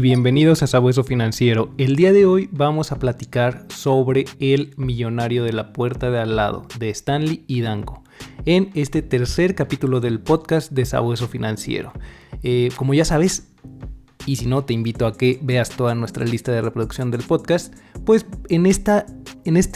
Bienvenidos a Sabueso Financiero. El día de hoy vamos a platicar sobre El millonario de la puerta de al lado, de Stanley y Danko, en este tercer capítulo del podcast de Sabueso Financiero. Como ya sabes, y si no, te invito a que veas toda nuestra lista de reproducción del podcast, pues en este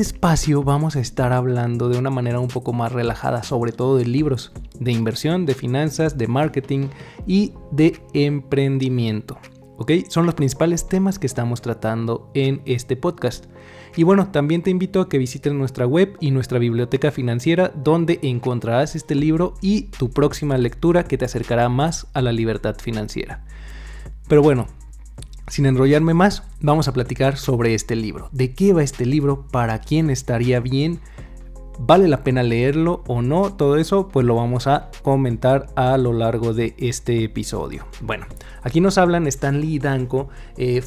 espacio vamos a estar hablando de una manera un poco más relajada, sobre todo de libros, de inversión, de finanzas, de marketing y de emprendimiento. ¿Ok? Son los principales temas que estamos tratando en este podcast. Y bueno, también te invito a que visites nuestra web y nuestra biblioteca financiera, donde encontrarás este libro y tu próxima lectura que te acercará más a la libertad financiera. Pero bueno, sin enrollarme más, vamos a platicar sobre este libro. ¿De qué va este libro? ¿Para quién estaría bien? ¿Vale la pena leerlo o no? Todo eso pues lo vamos a comentar a lo largo de este episodio. Bueno, aquí nos hablan Stanley y Danko, se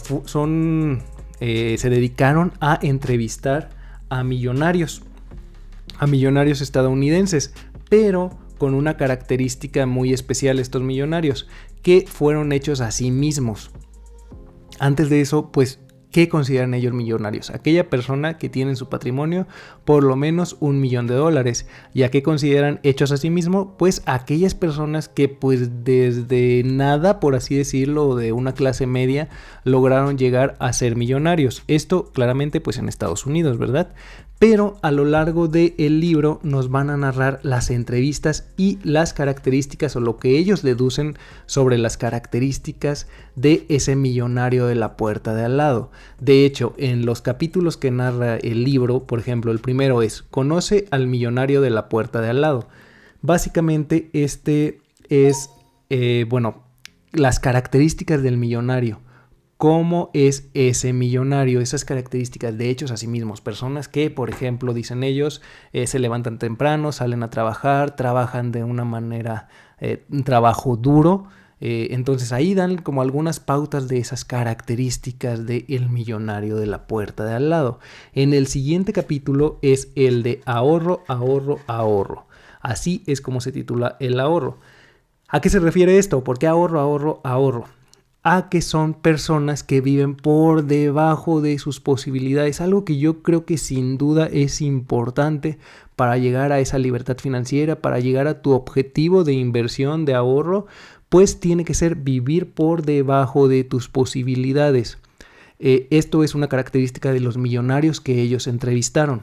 dedicaron a entrevistar a millonarios estadounidenses, pero con una característica muy especial estos millonarios, que fueron hechos a sí mismos. Antes de eso, pues, ¿qué consideran ellos millonarios? Aquella persona que tiene en su patrimonio por lo menos $1 millón. ¿Y a qué consideran hechos a sí mismo? Pues aquellas personas que pues desde nada, por así decirlo, de una clase media, lograron llegar a ser millonarios. Esto claramente pues en Estados Unidos, ¿verdad? Pero a lo largo del libro nos van a narrar las entrevistas y las características o lo que ellos deducen sobre las características de ese millonario de la puerta de al lado. De hecho, en los capítulos que narra el libro, por ejemplo, el primero es "Conoce al millonario de la puerta de al lado". Básicamente este es, las características del millonario. ¿Cómo es ese millonario? Esas características de hechos a sí mismos. Personas que, por ejemplo, dicen ellos, se levantan temprano, salen a trabajar, trabajan de una manera, un trabajo duro. Entonces ahí dan como algunas pautas de esas características del millonario de la puerta de al lado. En el siguiente capítulo es el de ahorro, ahorro, ahorro. Así es como se titula el ahorro. ¿A qué se refiere esto? ¿Por qué ahorro, ahorro, ahorro? A que son personas que viven por debajo de sus posibilidades, algo que yo creo que sin duda es importante para llegar a esa libertad financiera, para llegar a tu objetivo de inversión, de ahorro, pues tiene que ser vivir por debajo de tus posibilidades. Esto es una característica de los millonarios que ellos entrevistaron.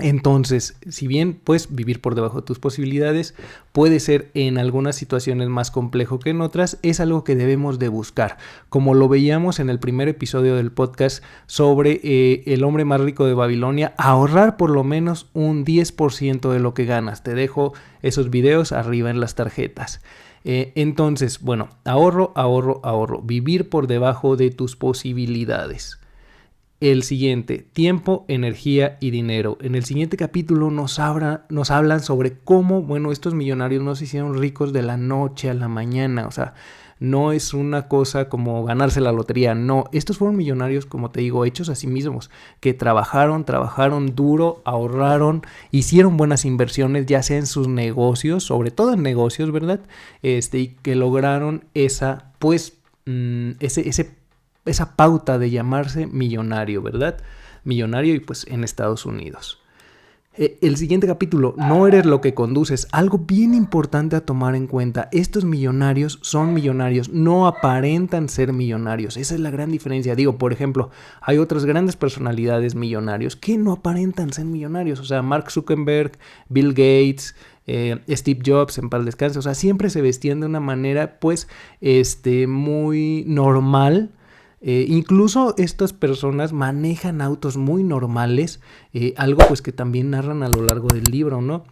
Entonces, si bien pues vivir por debajo de tus posibilidades puede ser en algunas situaciones más complejo que en otras, es algo que debemos de buscar. Como lo veíamos en el primer episodio del podcast sobre el hombre más rico de Babilonia, ahorrar por lo menos un 10% de lo que ganas. Te dejo esos videos arriba en las tarjetas. Entonces, bueno, ahorro, ahorro, ahorro. Vivir por debajo de tus posibilidades. El siguiente, tiempo, energía y dinero. En el siguiente capítulo nos hablan sobre cómo, estos millonarios no se hicieron ricos de la noche a la mañana. O sea, no es una cosa como ganarse la lotería, no. Estos fueron millonarios, como te digo, hechos a sí mismos, que trabajaron duro, ahorraron, hicieron buenas inversiones, ya sea en sus negocios, sobre todo en negocios, ¿verdad? Y que lograron esa pauta de llamarse millonario, ¿verdad? Millonario y pues en Estados Unidos. El siguiente capítulo, no eres lo que conduces. Algo bien importante a tomar en cuenta. Estos millonarios son millonarios, no aparentan ser millonarios. Esa es la gran diferencia. Digo, por ejemplo, hay otras grandes personalidades millonarios que no aparentan ser millonarios. O sea, Mark Zuckerberg, Bill Gates, Steve Jobs, en paz descanse. O sea, siempre se vestían de una manera pues muy normal. Incluso estas personas manejan autos muy normales, algo pues que también narran a lo largo del libro, ¿no?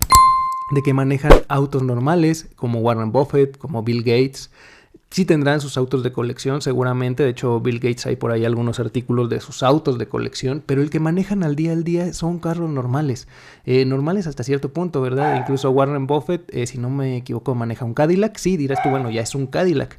De que manejan autos normales como Warren Buffett, como Bill Gates. Sí tendrán sus autos de colección seguramente, de hecho Bill Gates hay por ahí algunos artículos de sus autos de colección, pero el que manejan al día son carros normales, normales hasta cierto punto, ¿verdad? Incluso Warren Buffett, si no me equivoco, maneja un Cadillac. Sí, dirás tú, ya es un Cadillac.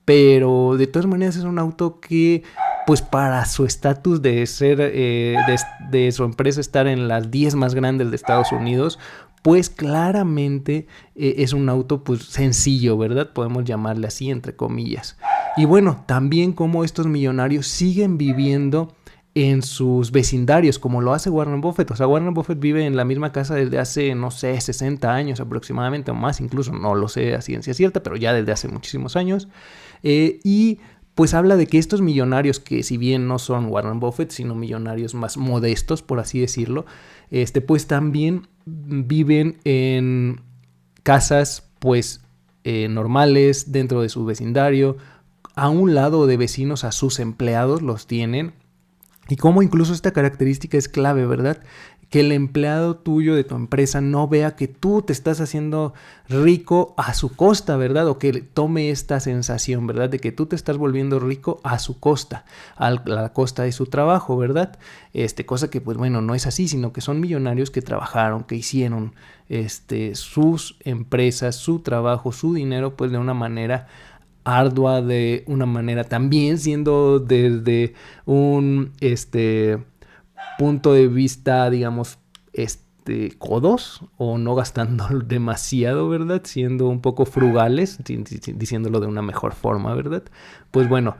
Pero de todas maneras es un auto que, pues para su estatus de ser, de su empresa estar en las 10 más grandes de Estados Unidos, pues claramente es un auto pues sencillo, ¿verdad? Podemos llamarle así, entre comillas. Y bueno, también cómo estos millonarios siguen viviendo en sus vecindarios, como lo hace Warren Buffett. O sea, Warren Buffett vive en la misma casa desde hace, no sé, 60 años aproximadamente, o más incluso, no lo sé a ciencia cierta, pero ya desde hace muchísimos años. Y pues habla de que estos millonarios, que si bien no son Warren Buffett, sino millonarios más modestos, por así decirlo, pues también viven en casas, pues, normales dentro de su vecindario, a un lado de vecinos a sus empleados los tienen. Y cómo incluso esta característica es clave, ¿verdad? Que el empleado tuyo de tu empresa no vea que tú te estás haciendo rico a su costa, ¿verdad? O que tome esta sensación, ¿verdad? De que tú te estás volviendo rico a su costa, a la costa de su trabajo, ¿verdad? Cosa que, pues bueno, no es así, sino que son millonarios que trabajaron, que hicieron sus empresas, su trabajo, su dinero, pues de una manera ardua, de una manera también siendo desde un punto de vista, digamos, codos, o no gastando demasiado, ¿verdad? Siendo un poco frugales, diciéndolo de una mejor forma, ¿verdad? Pues bueno,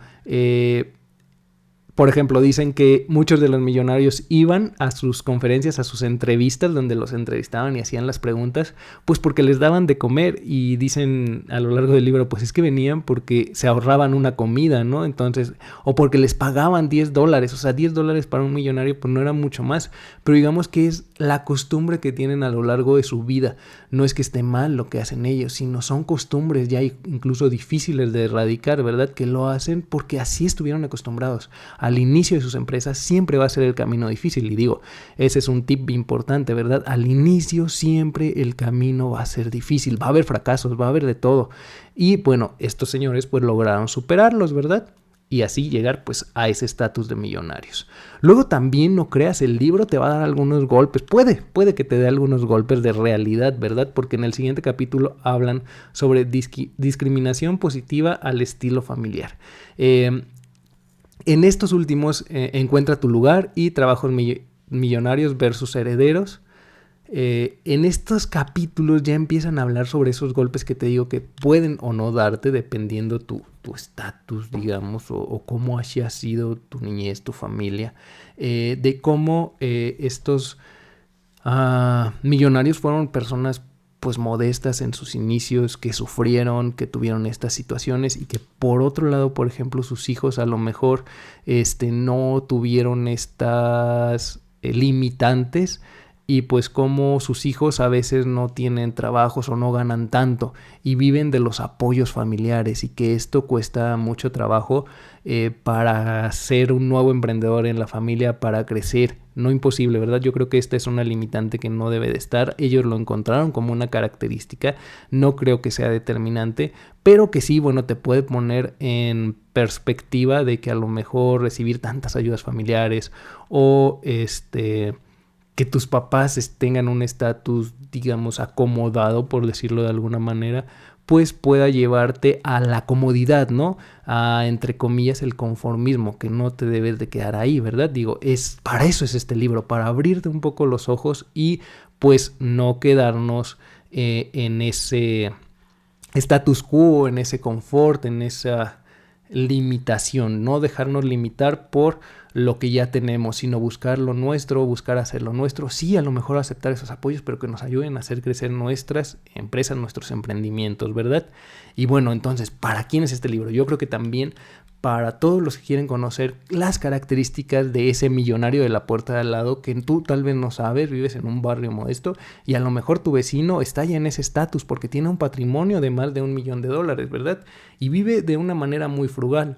por ejemplo, dicen que muchos de los millonarios iban a sus conferencias, a sus entrevistas, donde los entrevistaban y hacían las preguntas, pues porque les daban de comer. Y dicen a lo largo del libro, pues es que venían porque se ahorraban una comida, ¿no? Entonces, o porque les pagaban $10. O sea, $10 para un millonario, pues no era mucho más. Pero digamos que es la costumbre que tienen a lo largo de su vida. No es que esté mal lo que hacen ellos, sino son costumbres ya incluso difíciles de erradicar, ¿verdad? Que lo hacen porque así estuvieron acostumbrados. Al inicio de sus empresas siempre va a ser el camino difícil, y digo, ese es un tip importante, ¿verdad? Al inicio siempre el camino va a ser difícil, va a haber fracasos, va a haber de todo. Y bueno, estos señores pues lograron superarlos, ¿verdad? Y así llegar pues a ese estatus de millonarios. Luego también, no creas, el libro te va a dar algunos golpes, puede que te dé algunos golpes de realidad, ¿verdad? Porque en el siguiente capítulo hablan sobre discriminación positiva al estilo familiar. En estos últimos, encuentra tu lugar y trabajos millonarios versus herederos. En estos capítulos ya empiezan a hablar sobre esos golpes que te digo que pueden o no darte dependiendo tu estatus, digamos, o cómo haya sido tu niñez, tu familia, de cómo estos millonarios fueron personas pues modestas en sus inicios, que sufrieron, que tuvieron estas situaciones, y que por otro lado, por ejemplo, sus hijos a lo mejor no tuvieron estas limitantes, y pues como sus hijos a veces no tienen trabajos o no ganan tanto y viven de los apoyos familiares, y que esto cuesta mucho trabajo para ser un nuevo emprendedor en la familia, para crecer. No imposible, ¿verdad? Yo creo que esta es una limitante que no debe de estar. Ellos lo encontraron como una característica, no creo que sea determinante, pero que sí, bueno, te puede poner en perspectiva de que a lo mejor recibir tantas ayudas familiares o que tus papás tengan un estatus, digamos, acomodado, por decirlo de alguna manera, pues pueda llevarte a la comodidad, ¿no? A, entre comillas, el conformismo, que no te debes de quedar ahí, ¿verdad? Digo, para eso es este libro, para abrirte un poco los ojos y pues no quedarnos en ese status quo, en ese confort, en esa limitación, no dejarnos limitar por lo que ya tenemos, sino buscar lo nuestro, buscar hacer lo nuestro, sí, a lo mejor aceptar esos apoyos, pero que nos ayuden a hacer crecer nuestras empresas, nuestros emprendimientos, ¿verdad? Y bueno, entonces, ¿para quién es este libro? Yo creo que también para todos los que quieren conocer las características de ese millonario de la puerta de al lado, que tú tal vez no sabes, vives en un barrio modesto y a lo mejor tu vecino está ya en ese estatus porque tiene un patrimonio de más de $1 millón, ¿verdad? Y vive de una manera muy frugal.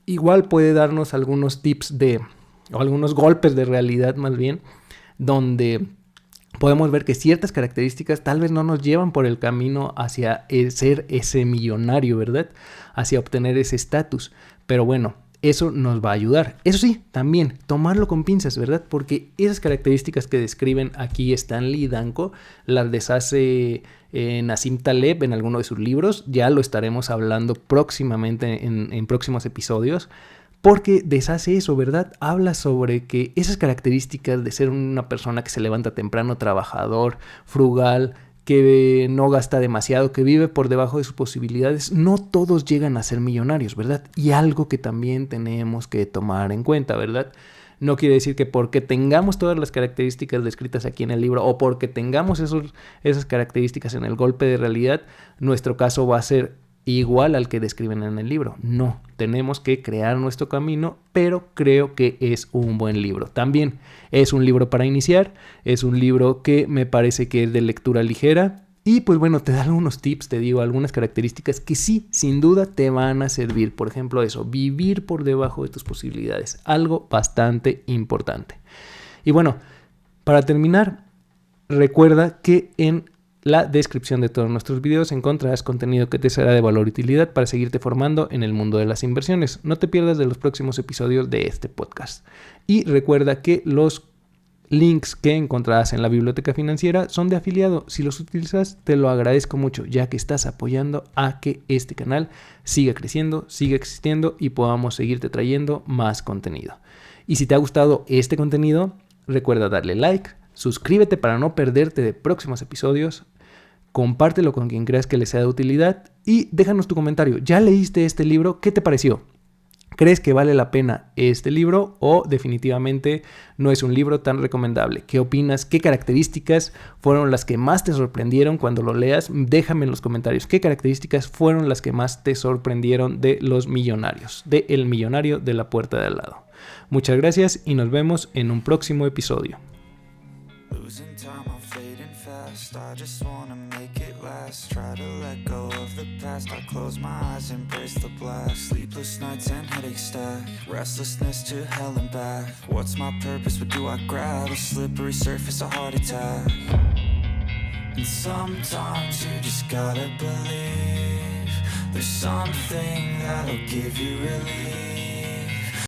Igual puede darnos algunos tips o algunos golpes de realidad más bien, donde podemos ver que ciertas características tal vez no nos llevan por el camino hacia ser ese millonario, ¿verdad? Hacia obtener ese estatus. Pero bueno, eso nos va a ayudar. Eso sí, también tomarlo con pinzas, ¿verdad? Porque esas características que describen aquí Stanley y Danko las deshace Nassim Taleb en alguno de sus libros. Ya lo estaremos hablando próximamente en próximos episodios. Porque deshace eso, ¿verdad? Habla sobre que esas características de ser una persona que se levanta temprano, trabajador, frugal, que no gasta demasiado, que vive por debajo de sus posibilidades, no todos llegan a ser millonarios, ¿verdad? Y algo que también tenemos que tomar en cuenta, ¿verdad? No quiere decir que porque tengamos todas las características descritas aquí en el libro o porque tengamos esas características en el golpe de realidad, nuestro caso va a ser igual al que describen en el libro. No, tenemos que crear nuestro camino, pero creo que es un buen libro. También es un libro para iniciar, es un libro que me parece que es de lectura ligera y pues bueno, te da algunos tips, te digo, algunas características que sí, sin duda te van a servir. Por ejemplo, eso, vivir por debajo de tus posibilidades, algo bastante importante. Y bueno, para terminar, recuerda que en la descripción de todos nuestros videos encontrarás contenido que te será de valor y utilidad para seguirte formando en el mundo de las inversiones. No te pierdas de los próximos episodios de este podcast. Y recuerda que los links que encontrarás en la biblioteca financiera son de afiliado. Si los utilizas, te lo agradezco mucho, ya que estás apoyando a que este canal siga creciendo, siga existiendo y podamos seguirte trayendo más contenido. Y si te ha gustado este contenido, recuerda darle like, suscríbete para no perderte de próximos episodios, compártelo con quien creas que le sea de utilidad y déjanos tu comentario. ¿Ya leíste este libro? ¿Qué te pareció? ¿Crees que vale la pena este libro o definitivamente no es un libro tan recomendable? ¿Qué opinas? ¿Qué características fueron las que más te sorprendieron cuando lo leas? Déjame en los comentarios. ¿Qué características fueron las que más te sorprendieron de los millonarios? De El millonario de la puerta de al lado. Muchas gracias y nos vemos en un próximo episodio. I just wanna make it last. Try to let go of the past. I close my eyes, embrace the blast. Sleepless nights and headaches stack. Restlessness to hell and back. What's my purpose? What do I grab? A slippery surface, a heart attack. And sometimes you just gotta believe there's something that'll give you relief.